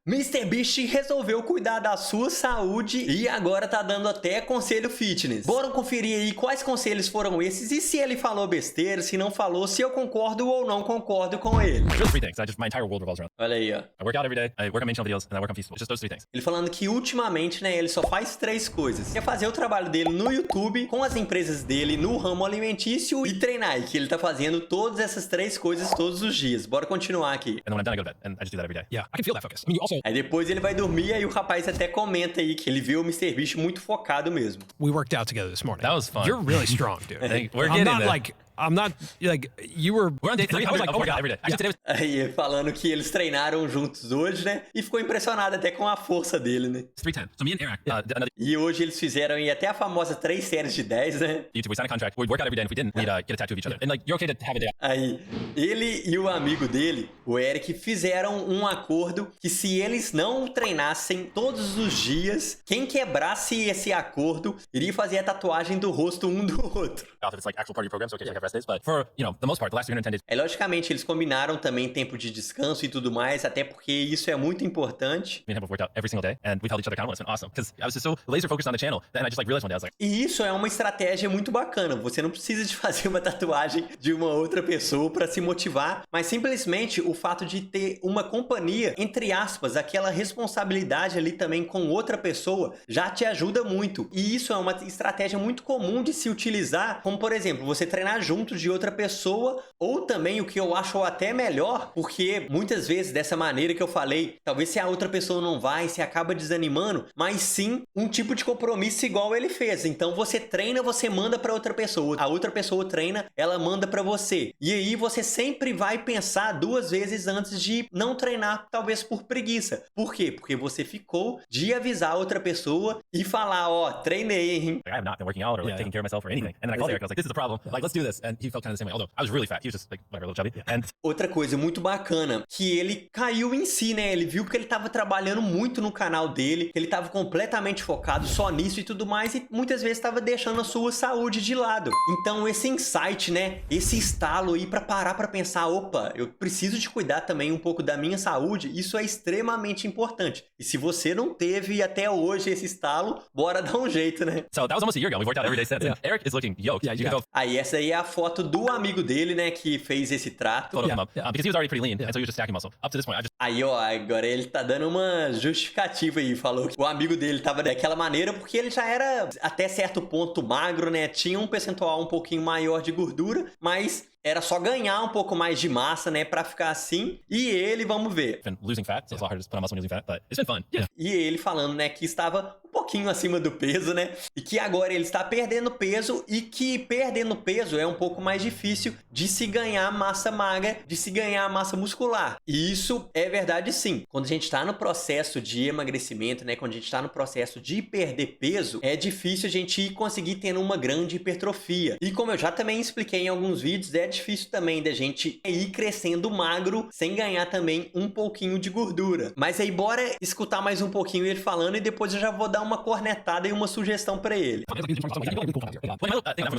MrBeast resolveu cuidar da sua saúde e agora tá dando até conselho fitness. Bora conferir aí quais conselhos foram esses e se ele falou besteira, se não falou, se eu concordo ou não concordo com ele. Really three things. My entire world revolves around. Olha aí, ó. I work out every day, I work on making videos, and I work on peaceful. Just those three things. Ele falando que ultimamente, né, ele só faz 3 coisas. Quer fazer o trabalho dele no YouTube, com as empresas dele no ramo alimentício e treinar. E que ele tá fazendo todas essas 3 coisas todos os dias. Bora continuar aqui. And then when I'm done, I go to bed, and I just do that every day. Yeah, I can feel that focus. I mean, you also, Aí depois ele vai dormir, aí o rapaz até comenta aí que ele viu o MrBeast muito focado mesmo. we worked out together this morning. That was fun. You're really strong, dude. Hey, we're I'm getting not there. like, I'm not, like, you were... We're on day 3. I was like, oh my god, every day. Actually, today was Aí falando que eles treinaram juntos hoje, né? E ficou impressionado até com a força dele, né? 3:10. So me and Eric, did another E hoje eles fizeram aí até a famosa 3 séries de 10, né? YouTube. We signed a contract. We'd work out every day, and if we didn't, we'd get a tattoo of each other. And like, you're okay to have a day off. Aí, ele e o amigo dele, o Eric, fizeram um acordo que se eles não treinassem todos os dias, quem quebrasse esse acordo iria fazer a tatuagem do rosto um do outro. Off if it's like actual part of your program, so okay, you have rest days. But for, the most part, the last 310 days, É, logicamente, eles combinaram também tempo de descanso e tudo mais, até porque isso é muito importante. me and him have worked out every single day, and we've held each other accountable. It's been awesome. Because I was just so laser focused on the channel, and I just realized one day, I was like, E isso é uma estratégia muito bacana. Você não precisa de fazer uma tatuagem de uma outra pessoa para se motivar, mas simplesmente o fato de ter uma companhia, entre aspas, aquela responsabilidade ali também com outra pessoa, já te ajuda muito. E isso é uma estratégia muito comum de se utilizar, como por exemplo, você treinar junto de outra pessoa, ou também o que eu acho até melhor, porque muitas vezes dessa maneira que eu falei, talvez se a outra pessoa não vai, se acaba desanimando, mas sim um tipo de compromisso igual ele fez. Então você treina, você manda para outra pessoa, a outra pessoa treina, ela manda para você. E aí você sempre vai pensar 2 vezes antes de não treinar, talvez por preguiça. Por quê? Porque você ficou de avisar a outra pessoa e falar, ó, treinei, hein? I have not been working out or like Yeah. taking care of myself or anything. And then I called Eric. I was like, this is the problem. Like, let's do this. And he felt kind of the same way. Although I was really fat. He was just like whatever, a little chubby. And Outra coisa muito bacana, que ele caiu em si, né? Ele viu que ele tava trabalhando muito no canal dele, que ele tava completamente focado só nisso e tudo mais, e muitas vezes tava deixando a sua saúde de lado. Então esse insight, né? Esse estalo aí pra parar pra pensar, opa, eu preciso de cuidar também um pouco da minha saúde, isso é extremamente importante. E se você não teve até hoje esse estalo, bora dar um jeito, né? so that was almost a year ago. We've worked out every day since. Yeah. And Eric is looking yoked. Yeah, you yeah. can go Aí essa aí é a foto do amigo dele, né? Que fez esse trato. photo of him Yeah, up. yeah. Because he was already pretty lean. And so he was just stacking muscle. Up to this point, I just Aí, ó, agora ele tá dando uma justificativa aí. Falou que o amigo dele tava daquela maneira porque ele já era até certo ponto magro, né? Tinha um percentual um pouquinho maior de gordura, mas era só ganhar um pouco mais de massa, né? Pra ficar assim. E ele, vamos ver. been losing fat. So it's a lot harder to put on muscle when you're losing fat. But it's been fun. Yeah. E ele falando, né, que estava um pouquinho acima do peso, né? E que agora ele está perdendo peso e que perdendo peso é um pouco mais difícil de se ganhar massa magra, de se ganhar massa muscular. E isso é verdade sim. Quando a gente está no processo de emagrecimento, né, quando a gente está no processo de perder peso, é difícil a gente conseguir ter uma grande hipertrofia. E como eu já também expliquei em alguns vídeos, é difícil também da gente ir crescendo magro sem ganhar também um pouquinho de gordura. Mas aí bora escutar mais um pouquinho ele falando e depois eu já vou dar uma cornetada e uma sugestão pra ele.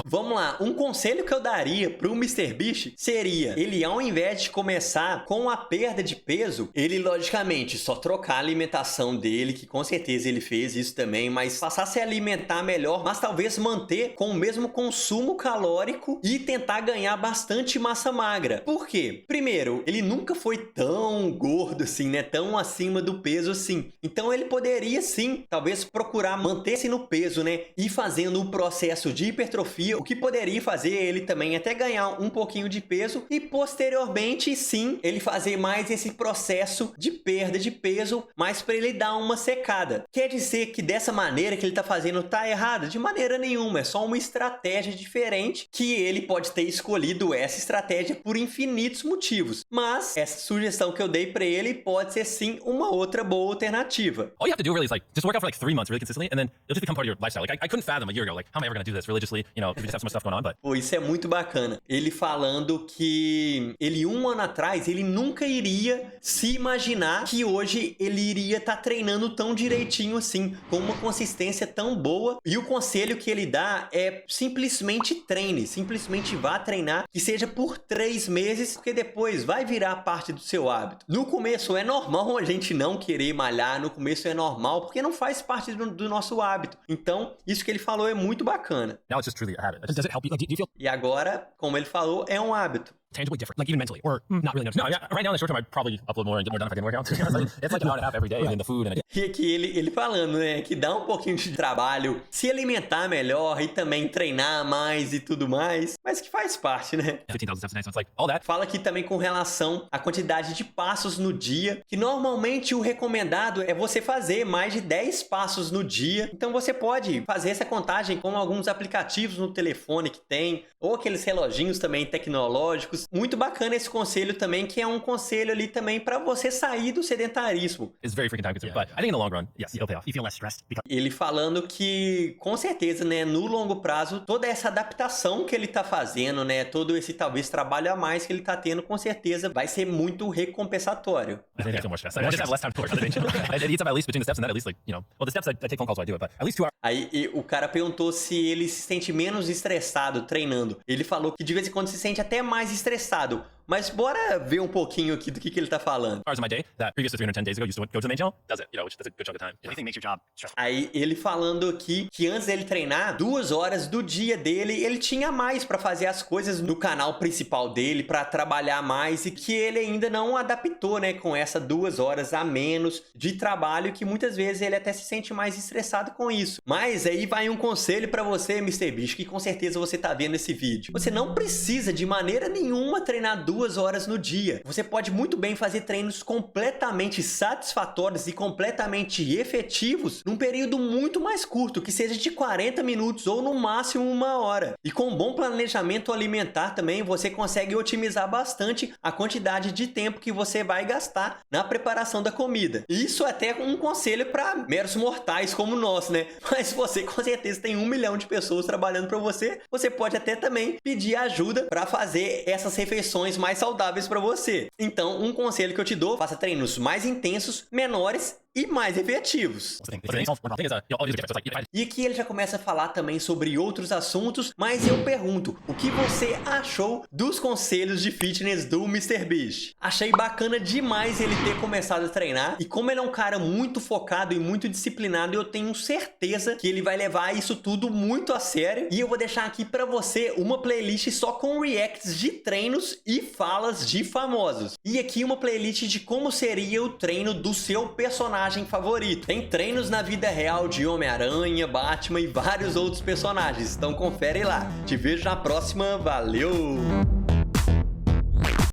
Vamos lá, um conselho que eu daria pro MrBeast seria, ele ao invés de começar com a perda de peso, ele logicamente só trocar a alimentação dele, que com certeza ele fez isso também, mas passar a se alimentar melhor, mas talvez manter com o mesmo consumo calórico e tentar ganhar bastante massa magra. Por quê? Primeiro, ele nunca foi tão gordo assim, né? Tão acima do peso assim. Então ele poderia sim, talvez procurar manter-se no peso, né? E fazendo o processo de hipertrofia, o que poderia fazer ele também até ganhar um pouquinho de peso e posteriormente sim, ele fazer mais esse processo de perda de peso, mas para ele dar uma secada. Quer dizer que dessa maneira que ele tá fazendo tá errado? De maneira nenhuma, é só uma estratégia diferente que ele pode ter escolhido essa estratégia por infinitos motivos. Mas essa sugestão que eu dei para ele pode ser sim uma outra boa alternativa. all you have to do really is like just work out for like 3 months really really consistently, and then it'll just become part of your lifestyle. Like I couldn't fathom a year ago, like how am I ever going to do this religiously? You know, because we just have so much stuff going on. But Pô, isso é muito bacana. Ele falando que ele, 1 ano atrás, ele nunca iria se imaginar que hoje ele iria estar treinando tão direitinho assim, com uma consistência tão boa. E o conselho que ele dá é simplesmente treine, simplesmente vá treinar, que seja por 3 meses, porque depois vai virar parte do seu hábito. No começo é normal a gente não querer malhar, no começo é normal, porque não faz parte do nosso hábito. Então, isso que ele falou é muito bacana. now it's just truly a habit. Does it help you? Like, do you feel E agora, como ele falou, é um hábito. tangibly different, like even mentally, or not really? No, yeah, right now in the short term, I'd probably upload more and get more done if I did more accounts. It's like an hour and a half every day, and then the food and E aqui ele falando, né, que dá um pouquinho de trabalho se alimentar melhor e também treinar mais e tudo mais, mas que faz parte, né? 15,000 steps a day, so it's like all that. Fala aqui também com relação à quantidade de passos no dia, que normalmente o recomendado é você fazer mais de 10 passos no dia. Então você pode fazer essa contagem com alguns aplicativos no telefone que tem, ou aqueles reloginhos também tecnológicos. Muito bacana esse conselho também, que é um conselho ali também para você sair do sedentarismo. It's very freaking time consuming, but I think in the long run, yes, it'll pay off. you feel less stressed because Ele falando que, com certeza, né, no longo prazo, toda essa adaptação que ele tá fazendo, né, todo esse talvez trabalho a mais que ele tá tendo, com certeza vai ser muito recompensatório. I think I feel more stressed. I just have less time to work. It eats up at least between the steps and that at least like, you know, well, the steps I take phone calls while I do it, but at least 2 hours. Aí o cara perguntou se ele se sente menos estressado treinando. Ele falou que de vez em quando se sente até mais estressado. Mas bora ver um pouquinho aqui do que ele tá falando. Hours in my day that previous to 310 days ago used to go to the main channel does it, you know, which that's a good chunk of time. anything makes your job stressful. Aí ele falando aqui que antes dele treinar, 2 horas do dia dele, ele tinha mais pra fazer as coisas no canal principal dele, pra trabalhar mais, e que ele ainda não adaptou, né, com essa 2 horas a menos de trabalho, que muitas vezes ele até se sente mais estressado com isso. Mas aí vai um conselho pra você, MrBeast, que com certeza você tá vendo esse vídeo. Você não precisa de maneira nenhuma treinar 2 horas no dia. Você pode muito bem fazer treinos completamente satisfatórios e completamente efetivos num período muito mais curto, que seja de 40 minutos ou no máximo 1 hora. E com um bom planejamento alimentar também, você consegue otimizar bastante a quantidade de tempo que você vai gastar na preparação da comida. Isso é até um conselho para meros mortais como nós, né? Mas você com certeza tem 1 milhão de pessoas trabalhando para você, você pode até também pedir ajuda para fazer essas refeições mais saudáveis para você. Então, um conselho que eu te dou, faça treinos mais intensos, menores e mais efetivos. But the one thing is, you know, all these are different. So it's like, if I E aqui ele já começa a falar também sobre outros assuntos, mas eu pergunto, o que você achou dos conselhos de fitness do MrBeast? Achei bacana demais ele ter começado a treinar, e como ele é um cara muito focado e muito disciplinado, eu tenho certeza que ele vai levar isso tudo muito a sério. E eu vou deixar aqui pra você uma playlist só com reacts de treinos e falas de famosos. E aqui uma playlist de como seria o treino do seu personagem favorito. Tem treinos na vida real de Homem-Aranha, Batman e vários outros personagens. Então confere lá. Te vejo na próxima. Valeu!